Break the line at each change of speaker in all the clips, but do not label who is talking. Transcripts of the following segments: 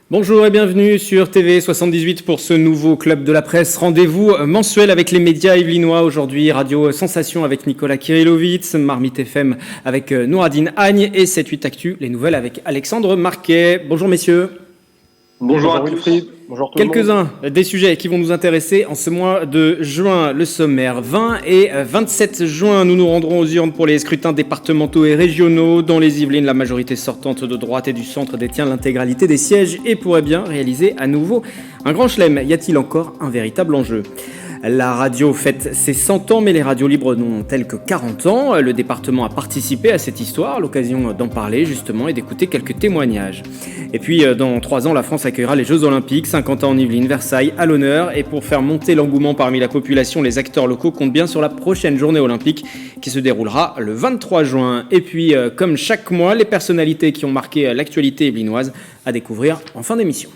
Bonjour et bienvenue sur TV78 pour ce nouveau Club de la Presse. Rendez-vous mensuel avec les médias yvelinois. Aujourd'hui, Radio Sensation avec Nicolas Kirillovitz, Marmite FM avec Nouradine Agne et 7-8 Actu, les nouvelles avec Alexandre Marquet. Bonjour messieurs.
Bonjour à tous. Bonjour tout le monde.
Quelques-uns des sujets qui vont nous intéresser en ce mois de juin. Le sommaire 20 et 27 juin, nous nous rendrons aux urnes pour les scrutins départementaux et régionaux. Dans les Yvelines, la majorité sortante de droite et du centre détient l'intégralité des sièges et pourrait bien réaliser à nouveau un grand chelem. Y a-t-il encore un véritable enjeu ? La radio fête ses 100 ans, mais les radios libres n'ont-elles que 40 ans. Le département a participé à cette histoire, l'occasion d'en parler justement et d'écouter quelques témoignages. Et puis, dans 3 ans, la France accueillera les Jeux Olympiques, 50 ans en Yvelines, Versailles à l'honneur. Et pour faire monter l'engouement parmi la population, les acteurs locaux comptent bien sur la prochaine journée olympique qui se déroulera le 23 juin. Et puis, comme chaque mois, les personnalités qui ont marqué l'actualité yvelinoise à découvrir en fin d'émission.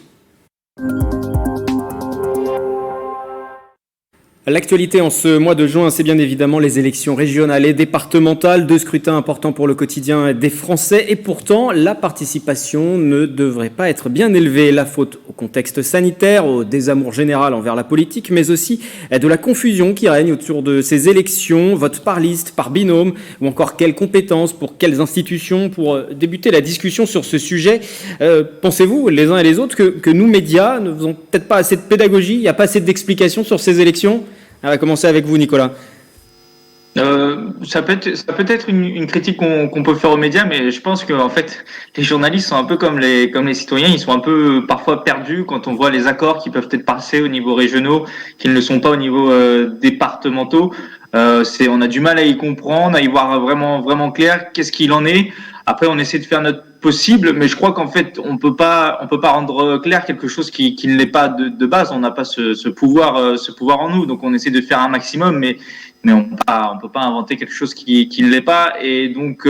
L'actualité en ce mois de juin, c'est bien évidemment les élections régionales et départementales, 2 scrutins importants pour le quotidien des Français. Et pourtant, la participation ne devrait pas être bien élevée. La faute au contexte sanitaire, au désamour général envers la politique, mais aussi de la confusion qui règne autour de ces élections. Vote par liste, par binôme, ou encore quelles compétences, pour quelles institutions, pour débuter la discussion sur ce sujet. Pensez-vous, les uns et les autres, que nous, médias, ne faisons peut-être pas assez de pédagogie, il n'y a pas assez d'explications sur ces élections ? On va commencer avec vous, Nicolas.
Ça peut être une critique qu'on peut faire aux médias, mais je pense que en fait, les journalistes sont un peu comme les citoyens, ils sont un peu parfois perdus quand on voit les accords qui peuvent être passés au niveau régionaux, qui ne le sont pas au niveau départementaux. On a du mal à y comprendre, à y voir vraiment clair. Qu'est-ce qu'il en est ? Après, on essaie de faire notre possible, mais je crois qu'en fait, on peut pas rendre clair quelque chose qui ne l'est pas de base. On n'a pas ce pouvoir en nous, donc on essaie de faire un maximum, mais on peut pas inventer quelque chose qui ne l'est pas. Et donc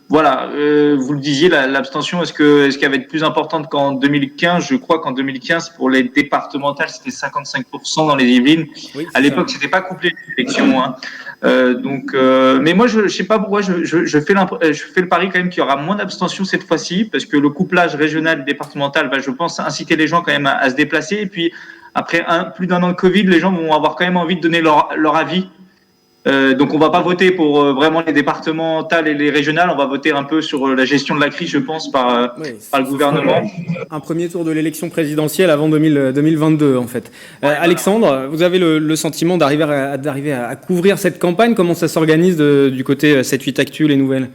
voilà, vous le disiez, l'abstention, est-ce qu'elle va être plus importante qu'en 2015 ? Je crois qu'en 2015, pour les départementales, c'était 55% dans les Yvelines. Oui, à l'époque, c'était pas couplé l'élection, hein. Mais moi, je sais pas pourquoi, je fais le pari quand même qu'il y aura moins d'abstention cette fois-ci, parce que le couplage régional et départemental va, je pense, inciter les gens quand même à se déplacer. Et puis, après plus d'un an de Covid, les gens vont avoir quand même envie de donner leur avis. Donc on va pas voter pour vraiment les départementales et les régionales, on va voter un peu sur la gestion de la crise, je pense, par le gouvernement.
Un premier tour de l'élection présidentielle avant 2022, en fait. Alexandre, vous avez le sentiment d'arriver à couvrir cette campagne. Comment ça s'organise du côté 7-8 Actu, les nouvelles ?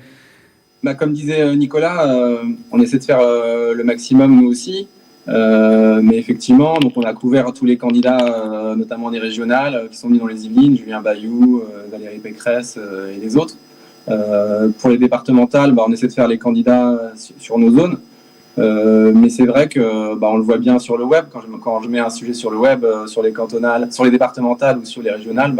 Comme disait Nicolas, on essaie de faire le maximum nous aussi. Mais effectivement, donc on a couvert tous les candidats, notamment des régionales, qui sont mis dans les Yvelines, Julien Bayou, Valérie Pécresse et les autres. Pour les départementales, on essaie de faire les candidats sur nos zones. Mais c'est vrai que on le voit bien sur le web. Quand je mets un sujet sur le web, sur les cantonales, sur les départementales ou sur les régionales,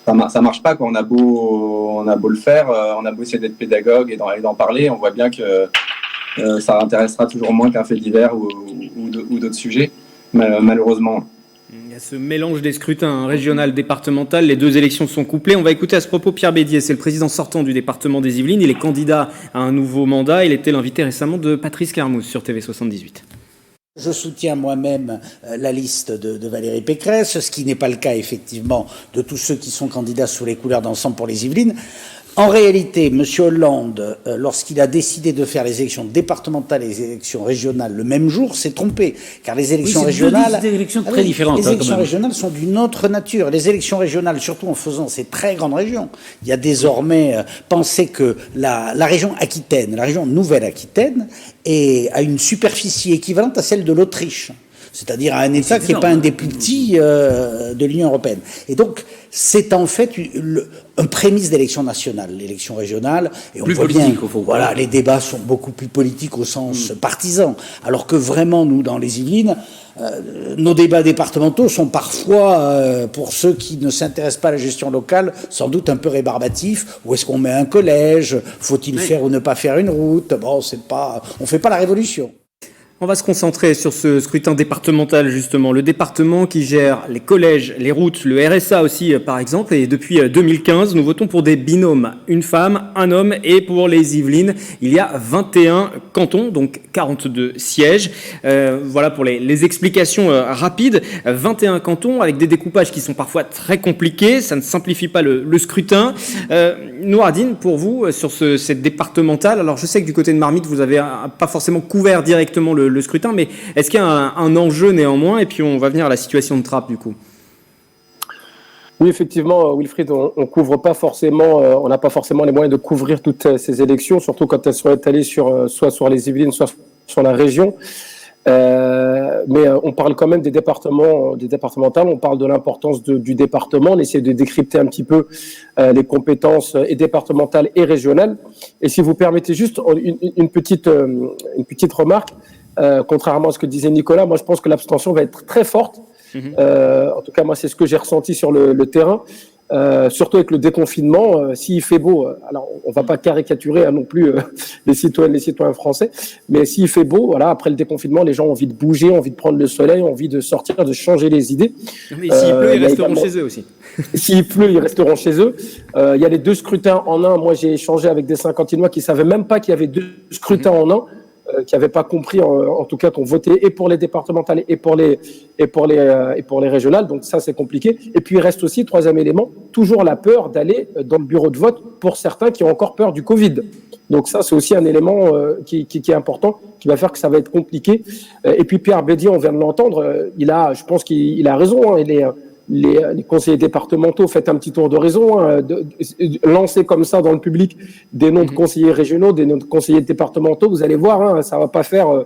ça marche pas, quoi. On a beau le faire, on a beau essayer d'être pédagogue et d'en parler, on voit bien que ça intéressera toujours moins qu'un fait divers ou d'autres sujets, malheureusement.
Il y a ce mélange des scrutins régional, départemental, les 2 élections sont couplées. On va écouter à ce propos Pierre Bédier, c'est le président sortant du département des Yvelines. Il est candidat à un nouveau mandat. Il était l'invité récemment de Patrice Carmouze sur TV78.
Je soutiens moi-même la liste de Valérie Pécresse, ce qui n'est pas le cas effectivement de tous ceux qui sont candidats sous les couleurs d'ensemble pour les Yvelines. En réalité, M. Hollande, lorsqu'il a décidé de faire les élections départementales et les élections régionales le même jour, s'est trompé. Car les élections régionales...
C'est des élections très différentes.
Les élections régionales sont d'une autre nature. Les élections régionales, surtout en faisant ces très grandes régions. Il y a désormais... pensez que la région Aquitaine, la région Nouvelle-Aquitaine, a une superficie équivalente à celle de l'Autriche. C'est-à-dire à un État qui n'est pas un des plus petits de l'Union européenne. Et donc, c'est en fait un prémisse d'élection nationale, l'élection régionale. Et on
plus
voit
politique,
bien,
au fond.
voilà, les débats sont beaucoup plus politiques au sens partisan. Alors que vraiment, nous, dans les Yvelines, nos débats départementaux sont parfois, pour ceux qui ne s'intéressent pas à la gestion locale, sans doute un peu rébarbatifs. Où est-ce qu'on met un collège? Faut-il faire ou ne pas faire une route? Bon, on fait pas la révolution.
On va se concentrer sur ce scrutin départemental, justement. Le département qui gère les collèges, les routes, le RSA aussi, par exemple. Et depuis 2015, nous votons pour des binômes. Une femme, un homme. Et pour les Yvelines, il y a 21 cantons, donc 42 sièges. Voilà pour les explications rapides. 21 cantons avec des découpages qui sont parfois très compliqués. Ça ne simplifie pas le scrutin. Nouradine, pour vous, sur cette départementale, alors je sais que du côté de Marmite, vous avez pas forcément couvert directement le scrutin, mais est-ce qu'il y a un enjeu néanmoins? Et puis on va venir à la situation de Trappes du coup.
Oui, effectivement, Wilfried, on couvre pas forcément, on n'a pas forcément les moyens de couvrir toutes ces élections, surtout quand elles sont étalées soit sur les Yvelines, soit sur la région. Mais on parle quand même des départementales, on parle de l'importance du département, on essaie de décrypter un petit peu les compétences et départementales et régionales. Et si vous permettez juste une petite remarque, contrairement à ce que disait Nicolas, moi je pense que l'abstention va être très forte. En tout cas, moi c'est ce que j'ai ressenti sur le terrain. Surtout avec le déconfinement, s'il fait beau, alors on va pas caricaturer non plus les citoyens français, mais s'il fait beau, voilà, après le déconfinement, les gens ont envie de bouger, ont envie de prendre le soleil, ont envie de sortir, de changer les idées.
Mais s'il pleut, ils resteront chez eux aussi.
S'il pleut, ils resteront chez eux. Il y a les 2 scrutins en un. Moi, j'ai échangé avec des Saint-Quentinois qui savaient même pas qu'il y avait 2 scrutins en un. Qui n'avaient pas compris, en tout cas, qu'on votait et pour les départementales et pour les régionales. Donc ça, c'est compliqué. Et puis, il reste aussi, 3e élément, toujours la peur d'aller dans le bureau de vote pour certains qui ont encore peur du Covid. Donc ça, c'est aussi un élément qui est important, qui va faire que ça va être compliqué. Et puis, Pierre Bédier, on vient de l'entendre, je pense qu'il a raison. Les conseillers départementaux, faites un petit tour d'horizon, lancez comme ça dans le public des noms de conseillers régionaux, des noms de conseillers départementaux, vous allez voir, ça va pas faire,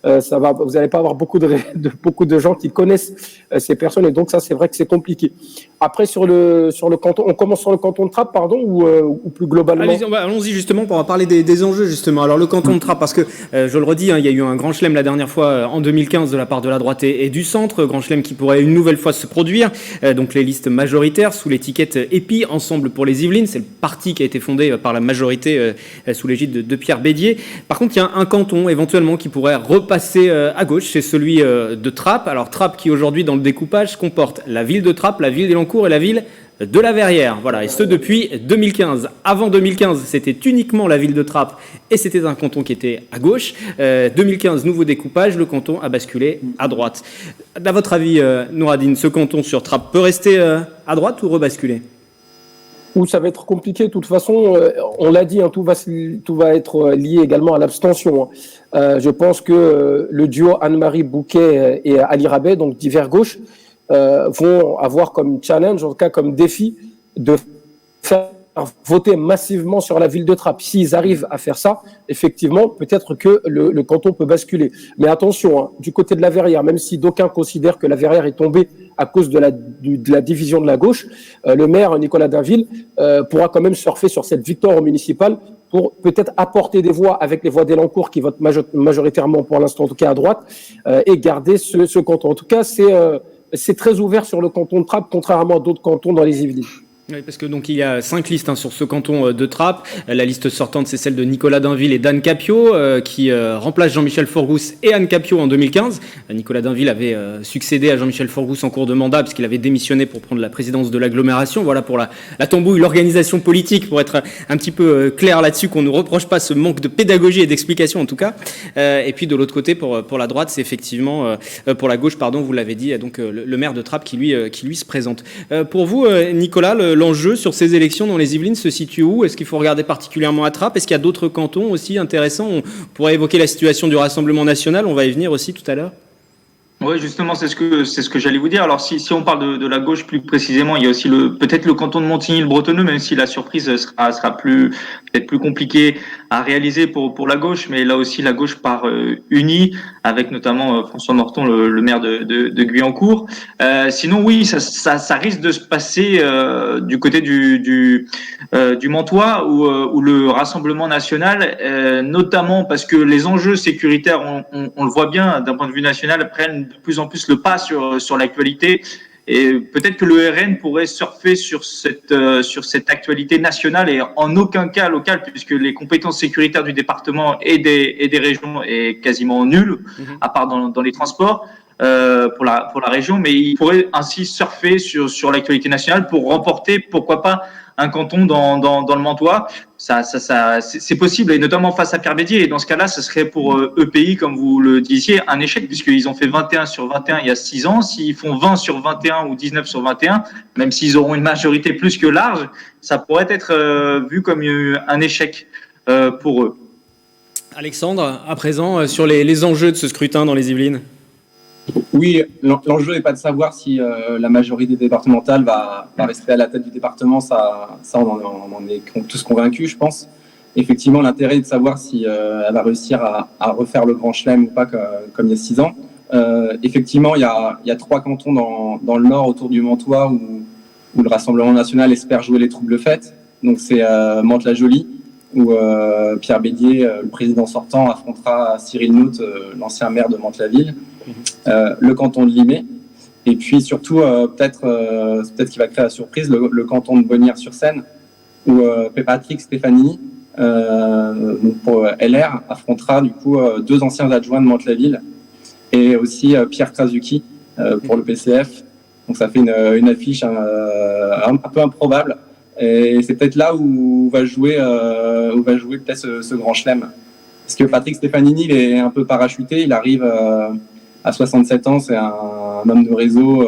vous n'allez pas avoir beaucoup de gens qui connaissent ces personnes, et donc ça c'est vrai que c'est compliqué. Après sur le canton, on commence sur le canton de Trappes, pardon, ou plus globalement.
Allons-y justement pour parler des enjeux justement. Alors le canton de Trappes, parce que je le redis, il y a eu un grand chelem la dernière fois en 2015 de la part de la droite et du centre, grand chelem qui pourrait une nouvelle fois se produire. Donc les listes majoritaires sous l'étiquette EPI, Ensemble pour les Yvelines, c'est le parti qui a été fondé par la majorité sous l'égide de Pierre Bédier. Par contre, il y a un canton éventuellement qui pourrait repasser à gauche, c'est celui de Trappes. Alors Trappes qui aujourd'hui dans le découpage comporte la ville de Trappes, la ville d'Elancourt et la ville de la Verrière. Voilà, et ce depuis 2015. Avant 2015, c'était uniquement la ville de Trappes et c'était un canton qui était à gauche. 2015, nouveau découpage, le canton a basculé à droite. À votre avis, Nouradine, ce canton sur Trappes peut rester à droite ou rebasculer?
Où ça va être compliqué. De toute façon, on l'a dit, tout va être lié également à l'abstention. Je pense que le duo Anne-Marie Bouquet et Ali Rabet, donc divers gauche, vont avoir comme challenge, en tout cas comme défi, de faire voter massivement sur la ville de Trappes. S'ils arrivent à faire ça, effectivement, peut-être que le canton peut basculer. Mais attention, du côté de la Verrière, même si d'aucuns considèrent que la Verrière est tombée à cause de la division de la gauche, le maire Nicolas Dainville pourra quand même surfer sur cette victoire au municipal pour peut-être apporter des voix avec les voix d'Elancourt qui votent majoritairement pour l'instant, en tout cas à droite, et garder ce canton. En tout cas, c'est très ouvert sur le canton de Trappes, contrairement à d'autres cantons dans les Yvelines.
Oui, parce que donc il y a 5 listes sur ce canton de Trappes. La liste sortante, c'est celle de Nicolas Dainville et d'Anne Capio, qui remplace Jean-Michel Forgousse et Anne Capio en 2015. Nicolas Dainville avait succédé à Jean-Michel Forgousse en cours de mandat, parce qu'il avait démissionné pour prendre la présidence de l'agglomération. Voilà pour la tambouille, l'organisation politique, pour être un petit peu clair là-dessus, qu'on ne reproche pas ce manque de pédagogie et d'explication en tout cas. Et puis de l'autre côté, pour la droite, c'est effectivement, pour la gauche, pardon, vous l'avez dit, donc le maire de Trappes qui lui se présente. Pour vous, Nicolas, l'enjeu sur ces élections dans les Yvelines se situe où? Est-ce qu'il faut regarder particulièrement à Trappes? Est-ce qu'il y a d'autres cantons aussi intéressants? On pourrait évoquer la situation du Rassemblement national, on va y venir aussi tout à l'heure.
Oui, justement, c'est ce que j'allais vous dire. Alors, si on parle de la gauche plus précisément, il y a aussi peut-être le canton de Montigny-le-Bretonneux, même si la surprise sera peut-être plus compliquée à réaliser pour la gauche, mais là aussi la gauche part unie, avec notamment François Morton, le maire de Guyancourt. Sinon, oui, ça risque de se passer du côté du Mantois, où le Rassemblement national, notamment parce que les enjeux sécuritaires, on le voit bien d'un point de vue national, prennent de plus en plus le pas sur l'actualité. Et peut-être que le RN pourrait surfer sur cette actualité nationale et en aucun cas locale, puisque les compétences sécuritaires du département et des régions est quasiment nulles, à part dans les transports. Pour la région, mais il pourrait ainsi surfer sur l'actualité nationale pour remporter, pourquoi pas, un canton dans le Mantois. C'est possible, et notamment face à Pierre Bédier. Et dans ce cas-là, ce serait pour EPI, comme vous le disiez, un échec, puisqu'ils ont fait 21 sur 21 il y a 6 ans. S'ils font 20 sur 21 ou 19 sur 21, même s'ils auront une majorité plus que large, ça pourrait être vu comme un échec pour eux.
Alexandre, à présent, sur les enjeux de ce scrutin dans les Yvelines.
Oui, l'enjeu n'est pas de savoir si la majorité départementale va rester à la tête du département, ça on en est tous convaincus, je pense. Effectivement, l'intérêt est de savoir si elle va réussir à refaire le Grand Chelem ou pas, comme il y a 6 ans. Effectivement, il y a 3 cantons dans le nord, autour du Mantois, où le Rassemblement national espère jouer les troubles fêtes. Donc c'est Mantes-la-Jolie, où Pierre Bédier, le président sortant, affrontera Cyril Nout, l'ancien maire de Mantes-la-Ville. Le canton de Limay, et puis surtout peut-être qui va créer la surprise, le canton de Bonnières-sur-Seine, où Patrick Stefanini, donc pour LR, affrontera du coup 2 anciens adjoints de Mantes-la-Ville, et aussi Pierre Krasuki pour le PCF. Donc ça fait une affiche un peu improbable, et c'est peut-être là où va jouer peut-être ce grand chelem, parce que Patrick Stefanini, il est un peu parachuté, il arrive à 67 ans, c'est un homme de réseau,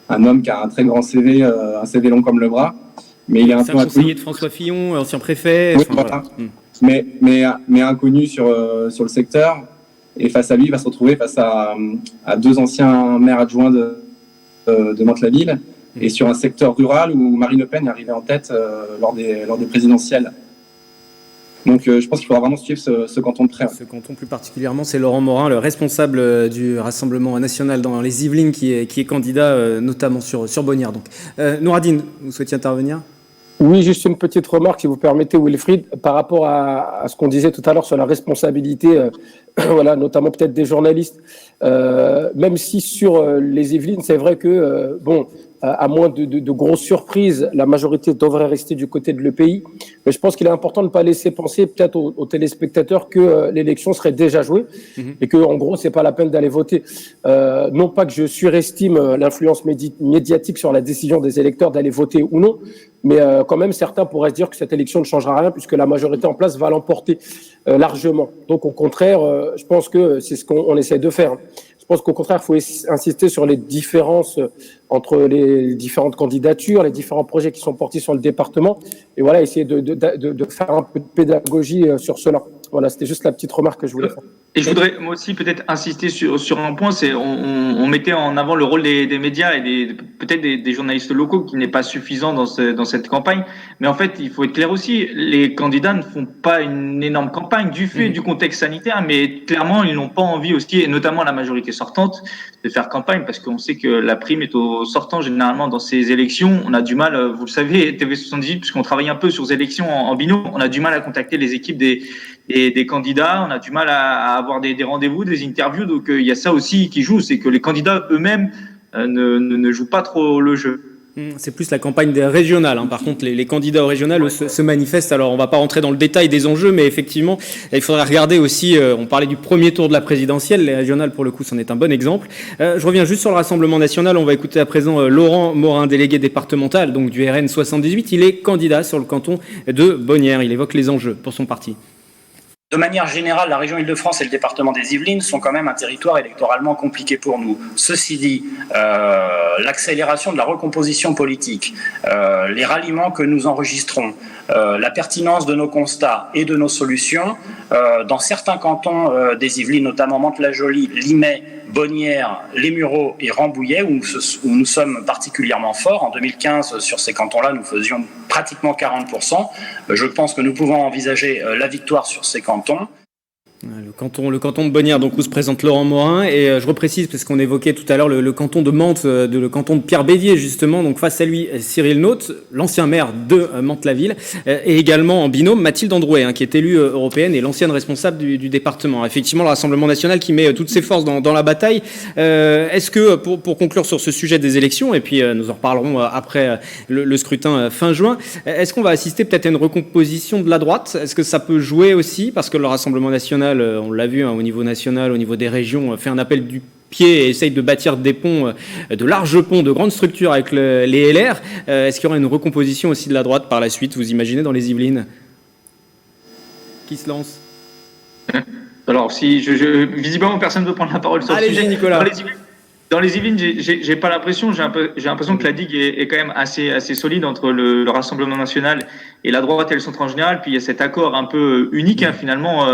un homme qui a un très grand CV, un CV long comme le bras. Mais il est un peu
conseiller de François Fillon, ancien préfet.
Oui, voilà. Mais inconnu sur le secteur. Et face à lui, il va se retrouver face à 2 anciens maires adjoints de Mantes-la-Ville, et sur un secteur rural où Marine Le Pen est arrivée en tête lors des présidentielles. Donc je pense qu'il faudra vraiment suivre ce canton de près.
Ce canton plus particulièrement, c'est Laurent Morin, le responsable du Rassemblement national dans les Yvelines, qui est candidat notamment sur Bonnières. Donc, Nouradine, vous souhaitiez intervenir ?
Oui, juste une petite remarque, si vous permettez, Wilfried, par rapport à ce qu'on disait tout à l'heure sur la responsabilité, voilà, notamment peut-être des journalistes. Même si sur les Yvelines, c'est vrai que, à moins de grosses surprises, la majorité devrait rester du côté de l'EPI. Mais je pense qu'il est important de ne pas laisser penser peut-être aux téléspectateurs que l'élection serait déjà jouée et que, en gros, c'est pas la peine d'aller voter. Non pas que je surestime l'influence médiatique sur la décision des électeurs d'aller voter ou non, mais quand même, certains pourraient se dire que cette élection ne changera rien puisque la majorité en place va l'emporter largement. Donc, au contraire, je pense que c'est ce qu'on essaie de faire. Je pense qu'au contraire, il faut insister sur les différences entre les différentes candidatures, les différents projets qui sont portés sur le département, et voilà, essayer de faire un peu de pédagogie sur cela. Voilà, c'était juste la petite remarque que je voulais faire.
Et je voudrais moi aussi peut-être insister sur un point, c'est on mettait en avant le rôle des médias et peut-être des journalistes locaux qui n'est pas suffisant dans cette campagne. Mais en fait, il faut être clair aussi, les candidats ne font pas une énorme campagne du fait du contexte sanitaire, mais clairement, ils n'ont pas envie aussi, et notamment la majorité sortante, de faire campagne parce qu'on sait que la prime est au sortant généralement dans ces élections. On a du mal, vous le savez, TV78, puisqu'on travaille un peu sur ces élections en binôme, on a du mal à contacter les équipes des candidats, on a du mal à avoir des rendez-vous, des interviews, donc il y a ça aussi qui joue, c'est que les candidats eux-mêmes ne jouent pas trop le jeu.
C'est plus la campagne des régionales. Hein. Par contre, les candidats aux régionales se manifestent. Alors, on ne va pas rentrer dans le détail des enjeux, mais effectivement, il faudrait regarder aussi, on parlait du premier tour de la présidentielle, les régionales, pour le coup, c'en est un bon exemple. Je reviens juste sur le Rassemblement national. On va écouter à présent Laurent Morin, délégué départemental, donc du RN 78. Il est candidat sur le canton de Bonnières. Il évoque les enjeux pour son parti.
De manière générale, la région Île-de-France et le département des Yvelines sont quand même un territoire électoralement compliqué pour nous. Ceci dit, l'accélération de la recomposition politique, les ralliements que nous enregistrons, la pertinence de nos constats et de nos solutions, dans certains cantons des Yvelines, notamment Mantes-la-Jolie, Limay, Bonnières, Les Mureaux et Rambouillet, où nous sommes particulièrement forts. En 2015, sur ces cantons-là, nous faisions pratiquement 40%. Je pense que nous pouvons envisager la victoire sur ces cantons.
Le canton de Bonnières, donc où se présente Laurent Morin, et je reprécise parce qu'on évoquait tout à l'heure le canton de Mantes, le canton de Pierre Bédier justement, donc face à lui Cyril Naute, l'ancien maire de Mantes-la-Ville, et également en binôme Mathilde Androuet, qui est élue européenne et l'ancienne responsable du département. Effectivement, le Rassemblement national qui met toutes ses forces dans la bataille. Est-ce que, pour conclure sur ce sujet des élections, et puis nous en reparlerons après le scrutin fin juin, est-ce qu'on va assister peut-être à une recomposition de la droite? Est-ce que ça peut jouer aussi, parce que le Rassemblement national, on l'a vu au niveau national, au niveau des régions, fait un appel du pied et essaye de bâtir des ponts, de larges ponts, de grandes structures avec les LR. Est-ce qu'il y aura une recomposition aussi de la droite par la suite, vous imaginez, dans les Yvelines? Qui se lance?
Alors, visiblement, personne ne veut prendre la parole sur le sujet.
Nicolas.
Dans les Yvelines, j'ai pas l'impression, j'ai l'impression que la digue est quand même assez solide entre le Rassemblement national et la droite et le centre en général. Puis il y a cet accord un peu unique, finalement,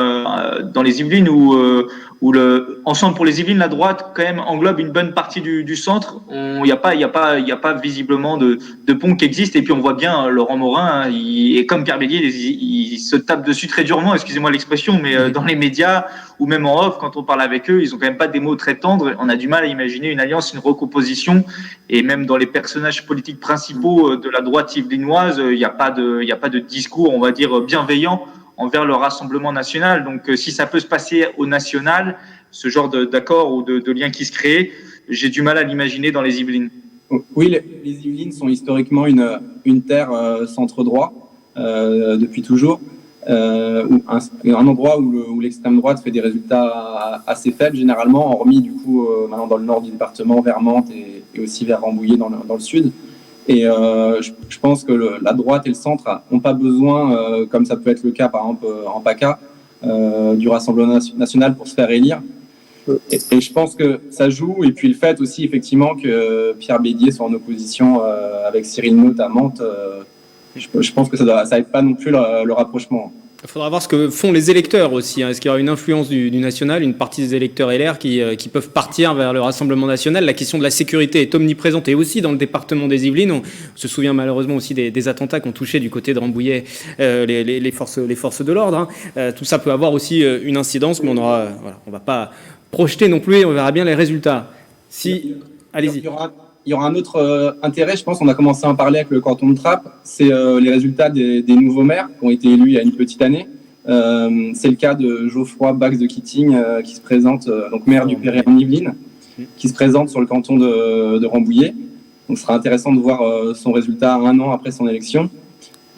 dans les Yvelines où le Ensemble pour les Yvelines, la droite quand même englobe une bonne partie du centre. Il y a pas visiblement de pont qui existe. Et puis on voit bien Laurent Morin, et comme Pierre Bédier, il se tape dessus très durement, excusez-moi l'expression, mais dans les médias ou même en off, quand on parle avec eux, ils ont quand même pas des mots très tendres. On a du mal à imaginer une alliance, une recomposition, et même dans les personnages politiques principaux de la droite yvelinoise, il n'y a pas de discours, on va dire, bienveillant envers le Rassemblement national. Donc, si ça peut se passer au national, ce genre d'accord ou de lien qui se crée, j'ai du mal à l'imaginer dans les Yvelines.
Oui, les Yvelines sont historiquement une terre centre-droit depuis toujours. Un endroit où l'extrême droite fait des résultats assez faibles généralement, hormis du coup maintenant dans le nord du département, vers Mantes et aussi vers Rambouillet dans le sud. Et je pense que la droite et le centre n'ont pas besoin, comme ça peut être le cas par exemple en PACA, du Rassemblement national pour se faire élire. Et je pense que ça joue, et puis le fait aussi effectivement que Pierre Bédier soit en opposition avec Cyril Naute à Mantes, je pense que ça aide pas non plus le rapprochement.
Il faudra voir ce que font les électeurs aussi. Est-ce qu'il y aura une influence du national, une partie des électeurs LR qui peuvent partir vers le Rassemblement national? La question de la sécurité est omniprésente, et aussi dans le département des Yvelines. On se souvient malheureusement aussi des attentats qui ont touché du côté de Rambouillet les forces de l'ordre. Tout ça peut avoir aussi une incidence, mais on va pas projeter non plus, et on verra bien les résultats. Allez-y.
Il y aura un autre intérêt, je pense, on a commencé à en parler avec le canton de Trappes, c'est les résultats des nouveaux maires qui ont été élus il y a une petite année. C'est le cas de Geoffroy Bax de Kitting, qui se présente, donc maire du Perret en Yvelines, qui se présente sur le canton de Rambouillet. Donc ce sera intéressant de voir son résultat un an après son élection.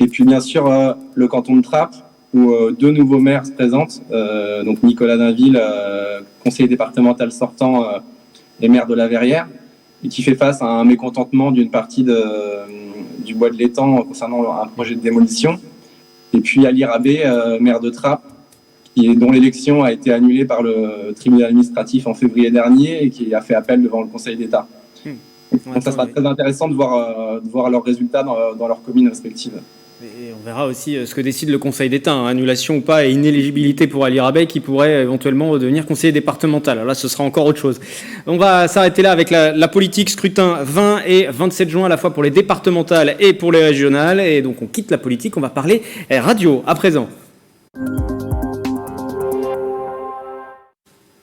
Et puis bien sûr, le canton de Trappes, où deux nouveaux maires se présentent, donc Nicolas Dainville, conseiller départemental sortant, et maire de la Verrière, et qui fait face à un mécontentement d'une partie du bois de l'étang concernant un projet de démolition. Et puis Ali Rabé, maire de Trappes, dont l'élection a été annulée par le tribunal administratif en février dernier et qui a fait appel devant le Conseil d'État. Donc ça sera très intéressant de voir leurs résultats dans leurs communes respectives.
Et on verra aussi ce que décide le Conseil d'État, annulation ou pas, et inéligibilité pour Ali Rabé qui pourrait éventuellement devenir conseiller départemental. Alors là, ce sera encore autre chose. On va s'arrêter là avec la politique, scrutin 20 et 27 juin à la fois pour les départementales et pour les régionales. Et donc on quitte la politique, on va parler radio à présent.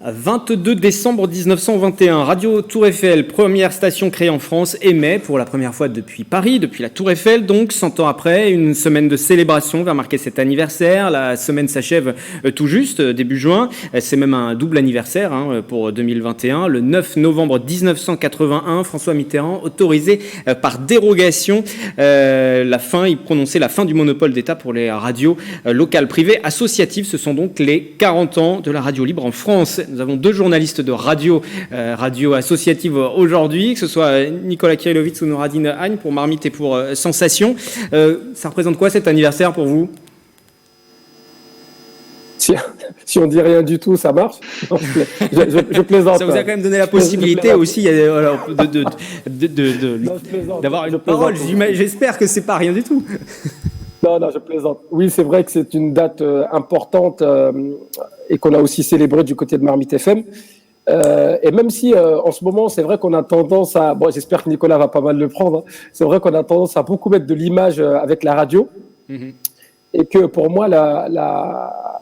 22 décembre 1921, Radio Tour Eiffel, première station créée en France, émet pour la première fois depuis Paris, depuis la Tour Eiffel, donc 100 ans après, une semaine de célébration va marquer cet anniversaire. La semaine s'achève tout juste, début juin. C'est même un double anniversaire pour 2021. Le 9 novembre 1981, François Mitterrand autorisé par dérogation il prononçait la fin du monopole d'État pour les radios locales privées associatives. Ce sont donc les 40 ans de la radio libre en France. Nous avons deux journalistes de radio associative aujourd'hui, que ce soit Nicolas Kirillovitz ou Noradine Agne pour Marmite et pour Sensation. Ça représente quoi cet anniversaire pour vous ?
Si on dit rien du tout, ça marche. Je plaisante.
Ça vous a quand même donné la possibilité aussi d'avoir une parole. J'espère que c'est pas rien du tout.
Non, je plaisante. Oui, c'est vrai que c'est une date importante et qu'on a aussi célébrée du côté de Marmite FM. Et même si en ce moment, c'est vrai qu'on a tendance à... Bon, j'espère que Nicolas va pas mal le prendre. Hein. C'est vrai qu'on a tendance à beaucoup mettre de l'image avec la radio. Et que pour moi,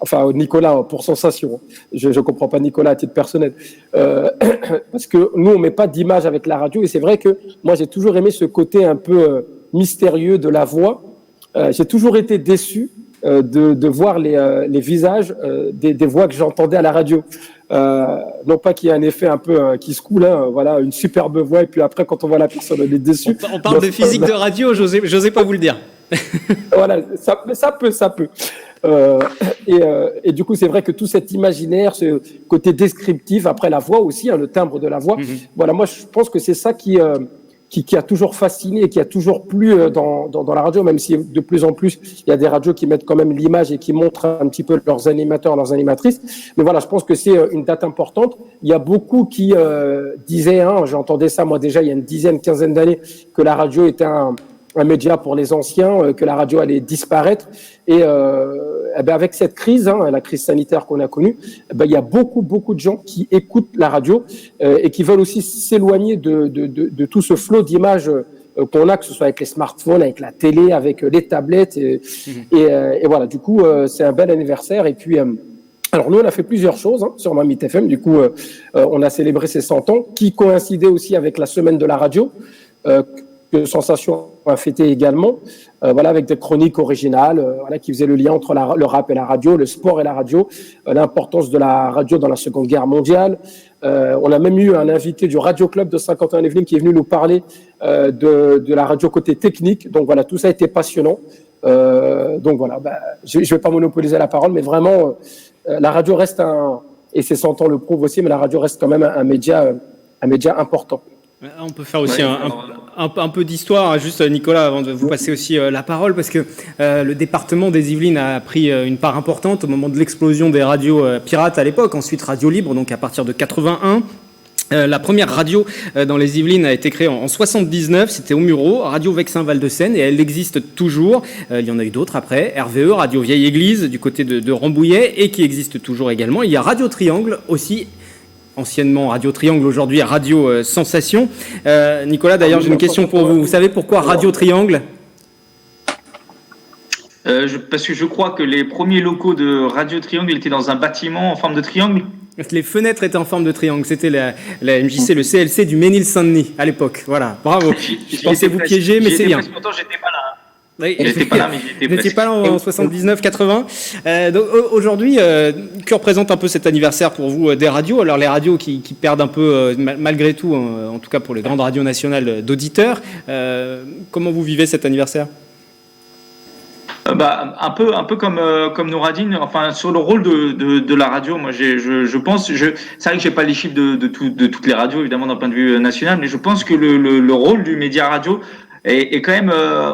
enfin, Nicolas, pour sensation, je ne comprends pas Nicolas à titre personnel, parce que nous, on ne met pas d'image avec la radio. Et c'est vrai que moi, j'ai toujours aimé ce côté un peu mystérieux de la voix. J'ai toujours été déçu de voir les visages des voix que j'entendais à la radio. Non pas qu'il y ait un effet un peu qui se coule, hein, voilà, une superbe voix, et puis après, quand on voit la personne, on est déçu.
On parle de physique de radio, j'osais pas vous le dire.
Voilà, ça peut. Et du coup, c'est vrai que tout cet imaginaire, ce côté descriptif, après la voix aussi, hein, le timbre de la voix, voilà, moi je pense que c'est ça qui a toujours fasciné et qui a toujours plu dans la radio, même si de plus en plus, il y a des radios qui mettent quand même l'image et qui montrent un petit peu leurs animateurs, leurs animatrices. Mais voilà, je pense que c'est une date importante. Il y a beaucoup qui disaient, hein, j'entendais ça moi déjà il y a une dizaine, quinzaine d'années, que la radio était un média pour les anciens, que la radio allait disparaître. Et avec cette crise, hein, la crise sanitaire qu'on a connue, il y a beaucoup de gens qui écoutent la radio et qui veulent aussi s'éloigner de tout ce flot d'images qu'on a, que ce soit avec les smartphones, avec la télé, avec les tablettes. Et voilà, du coup, c'est un bel anniversaire. Et puis... alors nous, on a fait plusieurs choses sur Mamit FM. Du coup, on a célébré ses 100 ans, qui coïncidait aussi avec la semaine de la radio, que Sensation a fêté également, voilà, avec des chroniques originales, voilà, qui faisaient le lien entre le rap et la radio, le sport et la radio, l'importance de la radio dans la Seconde Guerre mondiale. On a même eu un invité du Radio Club de Saint-Quentin-en-Yvelines qui est venu nous parler de la radio côté technique. Donc voilà, tout ça a été passionnant. Donc voilà, je vais pas monopoliser la parole, mais vraiment, la radio reste et ses 100 ans le prouvent aussi, mais la radio reste quand même un média important.
On peut faire aussi un peu d'histoire, juste Nicolas, avant de vous passer aussi la parole, parce que le département des Yvelines a pris une part importante au moment de l'explosion des radios pirates à l'époque, ensuite radio libre, donc à partir de 81. La première radio dans les Yvelines a été créée en 79, c'était au Murau, Radio Vexin Val-de-Seine, et elle existe toujours. Il y en a eu d'autres après, RVE, Radio Vieille Église, du côté de Rambouillet, et qui existe toujours également. Il y a Radio Triangle aussi, anciennement Radio Triangle, aujourd'hui Radio Sensation. Nicolas, d'ailleurs, j'ai une question pour vous. Vous savez pourquoi Radio Triangle ?
Parce que je crois que les premiers locaux de Radio Triangle étaient dans un bâtiment en forme de triangle.
Les fenêtres étaient en forme de triangle. C'était la MJC, le CLC du Mesnil-Saint-Denis à l'époque. Voilà, bravo. Je pensais vous piéger, mais c'est bien.
Pourtant, j'étais pas là.
Oui,
j'étais pas là, mais j'étais
vous n'étiez pas là en 79-80. Donc aujourd'hui, que représente un peu cet anniversaire pour vous des radios ? Alors les radios qui perdent un peu, malgré tout, en tout cas pour les grandes radios nationales d'auditeurs. Comment vous vivez cet anniversaire ?
Un peu comme Nouradine, enfin sur le rôle de la radio, moi je pense, c'est vrai que j'ai pas les chiffres de toutes les radios évidemment d'un point de vue national, mais je pense que le rôle du média radio est quand même,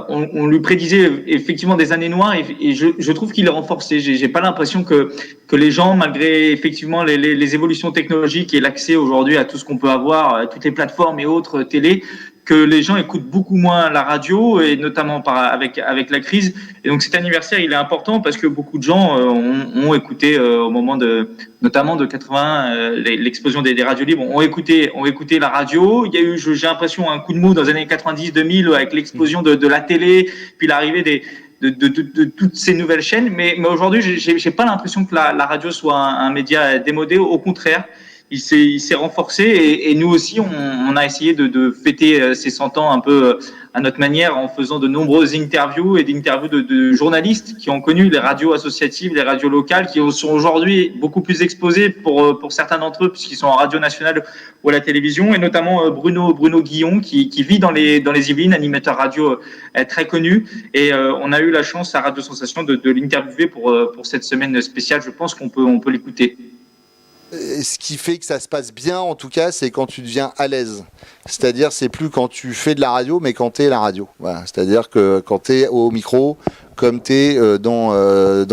on lui prédisait effectivement des années noires et je trouve qu'il est renforcé. J'ai pas l'impression que les gens, malgré effectivement les évolutions technologiques et l'accès aujourd'hui à tout ce qu'on peut avoir, à toutes les plateformes et autres télé, que les gens écoutent beaucoup moins la radio et notamment avec la crise. Et donc cet anniversaire, il est important parce que beaucoup de gens ont écouté au moment notamment de 80, l'explosion des radios libres, ont écouté la radio. Il y a eu, j'ai l'impression, un coup de mou dans les années 90-2000 avec l'explosion de la télé, puis l'arrivée de toutes ces nouvelles chaînes. Mais aujourd'hui, j'ai pas l'impression que la radio soit un média démodé. Au contraire, il s'est renforcé et nous aussi on a essayé de fêter ces 100 ans un peu à notre manière en faisant de nombreuses interviews et d'interviews de journalistes qui ont connu les radios associatives, les radios locales, qui sont aujourd'hui beaucoup plus exposés pour certains d'entre eux puisqu'ils sont en radio nationale ou à la télévision, et notamment Bruno Guillon qui vit dans les Yvelines, animateur radio très connu, et on a eu la chance à Radio Sensation de l'interviewer pour cette semaine spéciale. Je pense qu'on peut l'écouter.
Ce qui fait que ça se passe bien, en tout cas, c'est quand tu deviens à l'aise. C'est-à-dire, c'est plus quand tu fais de la radio, mais quand tu es la radio. Voilà. C'est-à-dire que quand tu es au micro, comme tu es dans